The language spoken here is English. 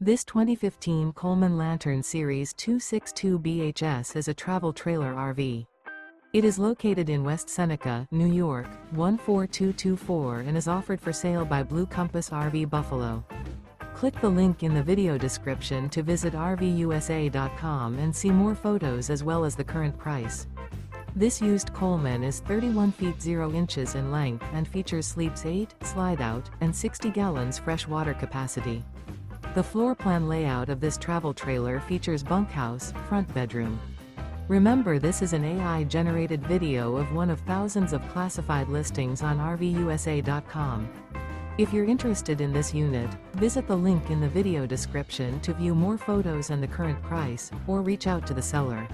This 2015 Coleman Lantern Series 262 BHS is a travel trailer RV. It is located in West Seneca, New York, 14224 and is offered for sale by Blue Compass RV Buffalo. Click the link in the video description to visit RVUSA.com and see more photos as well as the current price. This used Coleman is 31 feet 0 inches in length and features sleeps 8, slide-out, and 60 gallons fresh water capacity. The floor plan layout of this travel trailer features bunkhouse, front bedroom. Remember, this is an AI-generated video of one of thousands of classified listings on RVUSA.com. If you're interested in this unit, visit the link in the video description to view more photos and the current price, or reach out to the seller.